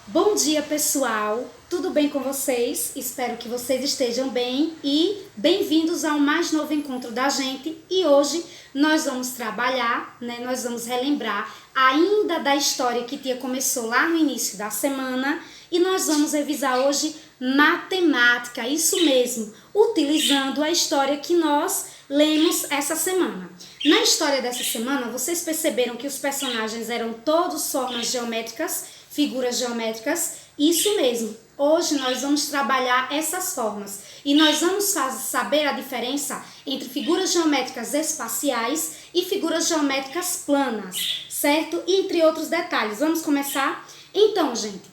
Bom dia, pessoal! Tudo bem com vocês? Espero que vocês estejam bem e bem-vindos ao mais novo encontro da gente. E hoje nós vamos trabalhar, nós vamos relembrar ainda da história que tia começou lá no início da semana e nós vamos revisar hoje matemática, isso mesmo, utilizando a história que nós lemos essa semana. Na história dessa semana, vocês perceberam que os personagens eram todos formas geométricas, figuras geométricas? Isso mesmo. Hoje nós vamos trabalhar essas formas e nós vamos saber a diferença entre figuras geométricas espaciais e figuras geométricas planas, certo? E entre outros detalhes. Vamos começar? Então, gente,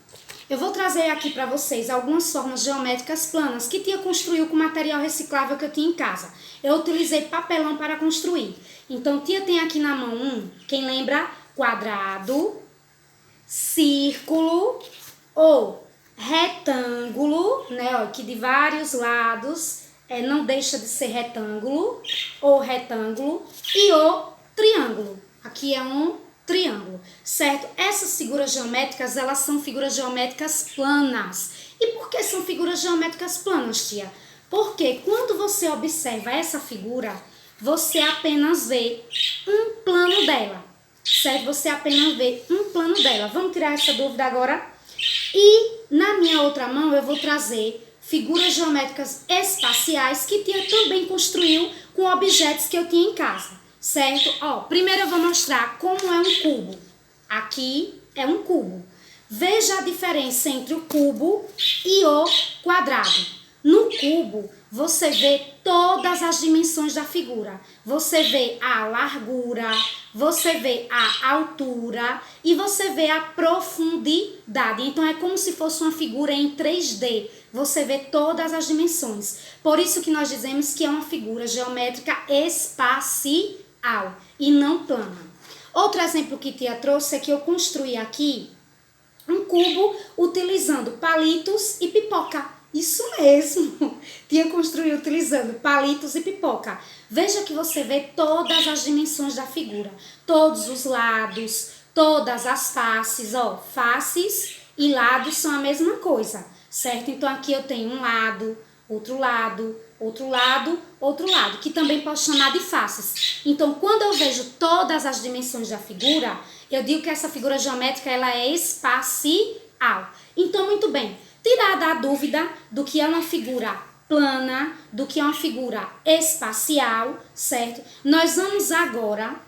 eu vou trazer aqui para vocês algumas formas geométricas planas que tia construiu com material reciclável que eu tinha em casa. Eu utilizei papelão para construir. Então, tia tem aqui na mão quem lembra? Quadrado, círculo ou retângulo, que de vários lados não deixa de ser retângulo ou retângulo, e o triângulo. Aqui é um triângulo, certo? Essas figuras geométricas, elas são figuras geométricas planas. E por que são figuras geométricas planas, tia? Porque quando você observa essa figura, você apenas vê um plano dela, certo? Você apenas vê um plano dela. Vamos tirar essa dúvida agora? E na minha outra mão eu vou trazer figuras geométricas espaciais que tia também construiu com objetos que eu tinha em casa, certo? Primeiro eu vou mostrar como é um cubo. Aqui é um cubo. Veja a diferença entre o cubo e o quadrado. No cubo, você vê todas as dimensões da figura. Você vê a largura, você vê a altura e você vê a profundidade. Então, é como se fosse uma figura em 3D. Você vê todas as dimensões. Por isso que nós dizemos que é uma figura geométrica espacial e não plana. Outro exemplo que tia trouxe é que eu construí aqui um cubo utilizando palitos e pipoca. Isso mesmo, tia construiu utilizando palitos e pipoca. Veja que você vê todas as dimensões da figura, todos os lados, todas as faces, faces e lados são a mesma coisa, certo? Então aqui eu tenho um lado, outro lado, outro lado, outro lado, que também posso chamar de faces. Então quando eu vejo todas as dimensões da figura, eu digo que essa figura geométrica ela é espacial. Então, muito bem, tirada a dúvida do que é uma figura plana, do que é uma figura espacial, certo? Nós vamos agora,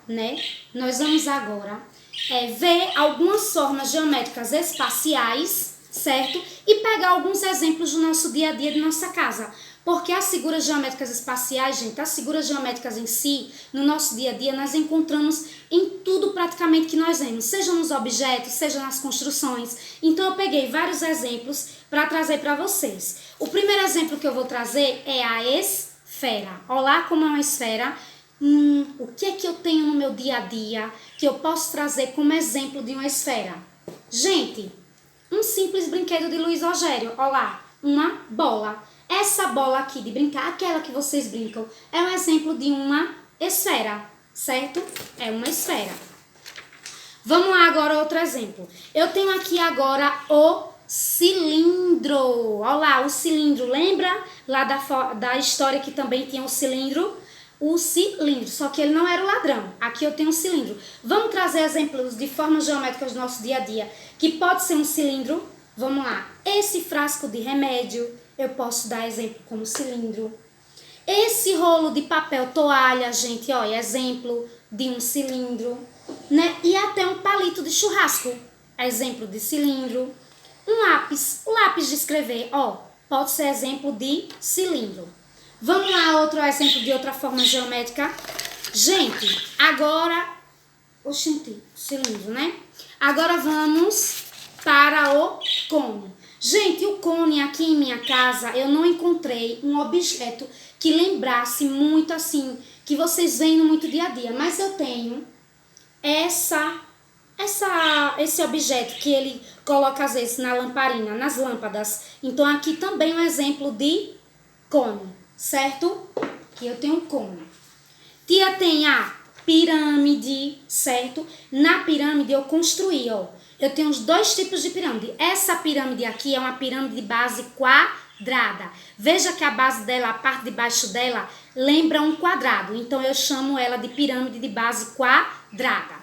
ver algumas formas geométricas espaciais, certo? E pegar alguns exemplos do nosso dia a dia de nossa casa. Porque as figuras geométricas espaciais, gente, as figuras geométricas em si, no nosso dia a dia, nós encontramos em tudo praticamente que nós vemos, seja nos objetos, seja nas construções. Então eu peguei vários exemplos para trazer para vocês. O primeiro exemplo que eu vou trazer é a esfera. Olá, como é uma esfera. O que é que eu tenho no meu dia a dia que eu posso trazer como exemplo de uma esfera? Gente, um simples brinquedo de Luiz Rogério. Olá, uma bola. Essa bola aqui de brincar, aquela que vocês brincam, é um exemplo de uma esfera, certo? É uma esfera. Vamos lá agora outro exemplo. Eu tenho aqui agora o cilindro. Olha lá, o cilindro. Lembra lá da história que também tinha o cilindro? O cilindro, só que ele não era o ladrão. Aqui eu tenho um cilindro. Vamos trazer exemplos de formas geométricas do nosso dia a dia, que pode ser um cilindro. Vamos lá. Esse frasco de remédio, eu posso dar exemplo como cilindro. Esse rolo de papel toalha, gente, é exemplo de um cilindro, né? E até um palito de churrasco, exemplo de cilindro. Um lápis, o lápis de escrever, pode ser exemplo de cilindro. Vamos lá, outro exemplo de outra forma geométrica. Gente, agora... cilindro, né? Agora vamos para o cone. Gente, o cone aqui em minha casa, eu não encontrei um objeto que lembrasse muito assim, que vocês veem no muito dia a dia. Mas eu tenho esse objeto que ele coloca às vezes na lamparina, nas lâmpadas. Então aqui também um exemplo de cone, certo? Aqui eu tenho um cone. Tia tem a pirâmide, certo? Na pirâmide eu construí, eu tenho os dois tipos de pirâmide. Essa pirâmide aqui é uma pirâmide de base quadrada. Veja que a base dela, a parte de baixo dela, lembra um quadrado. Então, eu chamo ela de pirâmide de base quadrada.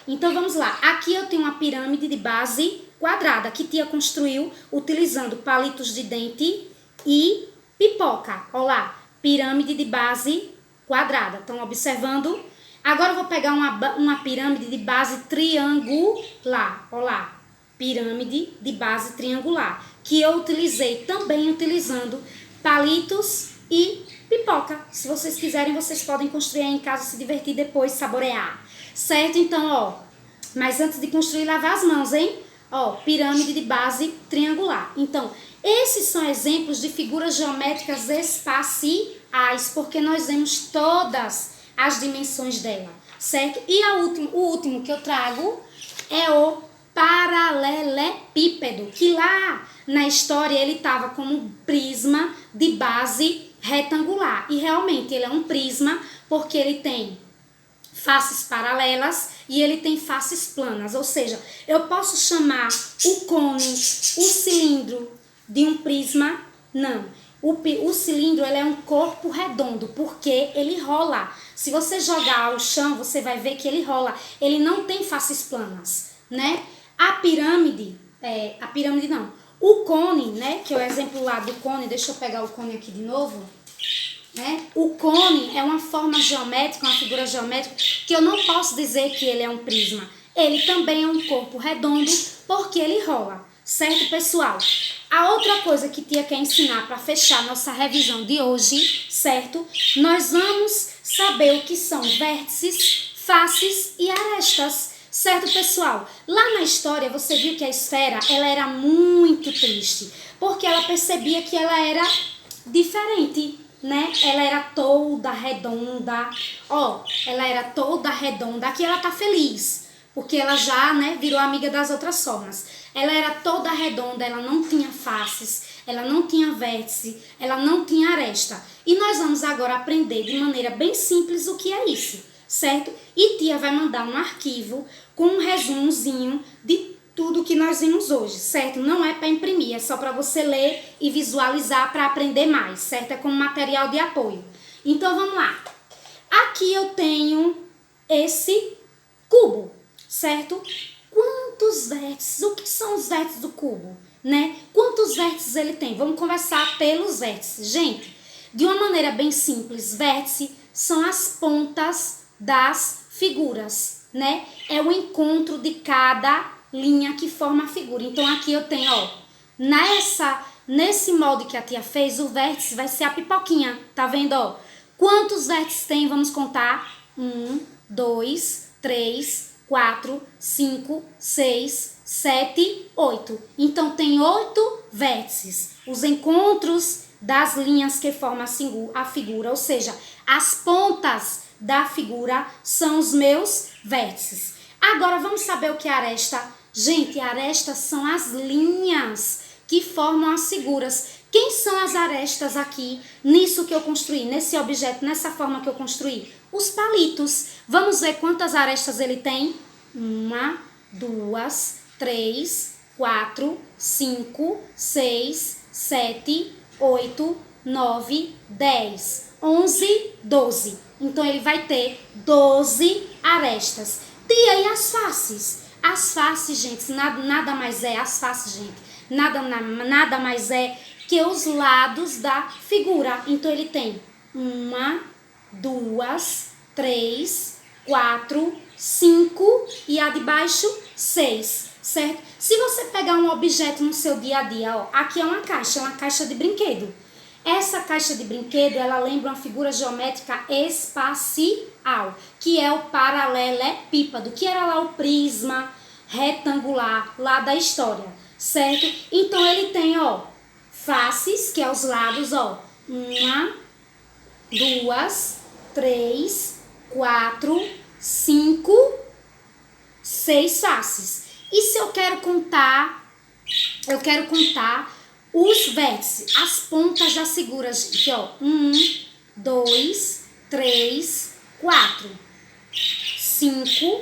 Então, vamos lá. Aqui eu tenho uma pirâmide de base quadrada que tia construiu utilizando palitos de dente e pipoca. Olha lá, pirâmide de base quadrada. Estão observando? Agora eu vou pegar uma pirâmide de base triangular. Olha lá, pirâmide de base triangular, que eu utilizei também utilizando palitos e pipoca. Se vocês quiserem, vocês podem construir aí em casa, se divertir depois, saborear. Certo? Então, ó, mas antes de construir, lavar as mãos, hein? Ó, pirâmide de base triangular. Então, esses são exemplos de figuras geométricas espaciais, porque nós vemos todas as dimensões dela, certo? E o último que eu trago é o paralelepípedo, que lá na história ele estava como um prisma de base retangular. E realmente ele é um prisma porque ele tem faces paralelas e ele tem faces planas. Ou seja, eu posso chamar o cone, o cilindro de um prisma? Não. O cilindro ele é um corpo redondo, porque ele rola. Se você jogar ao chão, você vai ver que ele rola. Ele não tem faces planas, né? A pirâmide não. O cone, né? Que é o exemplo lá do cone. Deixa eu pegar o cone aqui de novo. Né? O cone é uma forma geométrica, uma figura geométrica, que eu não posso dizer que ele é um prisma. Ele também é um corpo redondo, porque ele rola. Certo, pessoal? A outra coisa que tia quer ensinar para fechar nossa revisão de hoje, certo? Nós vamos saber o que são vértices, faces e arestas. Certo, pessoal? Lá na história, você viu que a esfera, ela era muito triste, porque ela percebia que ela era diferente, né? Ela era toda redonda, ó, ela era toda redonda. Aqui ela tá feliz, porque ela já, né, virou amiga das outras formas. Ela era toda redonda, ela não tinha faces, ela não tinha vértice, ela não tinha aresta. E nós vamos agora aprender de maneira bem simples o que é isso, certo? E tia vai mandar um arquivo com um resumozinho de tudo que nós vimos hoje, certo? Não é para imprimir, é só para você ler e visualizar para aprender mais, certo? É como material de apoio. Então vamos lá. Aqui eu tenho esse cubo, certo? Quantos vértices? O que são os vértices do cubo, né? Quantos vértices ele tem? Vamos conversar pelos vértices. Gente, de uma maneira bem simples, vértice são as pontas das figuras, né? É o encontro de cada linha que forma a figura. Então aqui eu tenho, ó, nesse molde que a tia fez, o vértice vai ser a pipoquinha, tá vendo, ó? Quantos vértices tem? Vamos contar. 1, 2, 3, 4, 5, 6, 7, 8. Então tem 8 vértices. Os encontros das linhas que formam a figura, ou seja, as pontas da figura são os meus vértices. Agora vamos saber o que é aresta. Gente, arestas são as linhas que formam as figuras. Quem são as arestas aqui, nisso que eu construí, nesse objeto, nessa forma que eu construí? Os palitos. Vamos ver quantas arestas ele tem? 1, 2, 3, 4, 5, 6, 7, 8, 9, 10, 11, 12. Então, ele vai ter 12 arestas. Tia, e as faces? As faces, gente, nada mais é, as faces, gente, nada mais é que os lados da figura. Então, ele tem 1, 2, 3, 4, 5 e a de baixo 6, certo? Se você pegar um objeto no seu dia a dia, ó, aqui é uma caixa de brinquedo. Essa caixa de brinquedo, ela lembra uma figura geométrica espacial, que é o paralelepípedo, que era lá o prisma retangular lá da história, certo? Então ele tem, ó, faces, que é os lados, ó, 1, 2, 3, 4, 5, 6 faces. E se eu quero contar os vértices, as pontas das figuras, gente, ó. 1, 2, 3, 4, 5,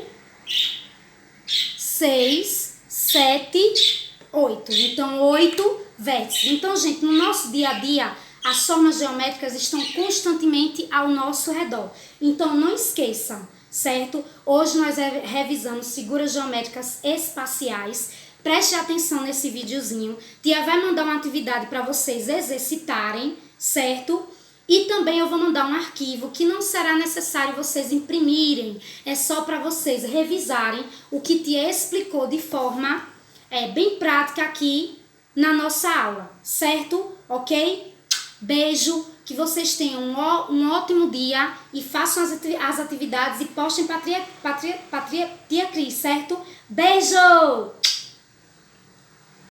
6, 7, 8. Então, 8 vértices. Então, gente, no nosso dia a dia, as formas geométricas estão constantemente ao nosso redor. Então, não esqueçam, certo? Hoje nós revisamos figuras geométricas espaciais. Preste atenção nesse videozinho. Tia vai mandar uma atividade para vocês exercitarem, certo? E também eu vou mandar um arquivo que não será necessário vocês imprimirem. É só para vocês revisarem o que Tia explicou de forma bem prática aqui na nossa aula, certo? Ok? Beijo, que vocês tenham um ótimo dia e façam as atividades e postem para Tia Cris, certo? Beijo!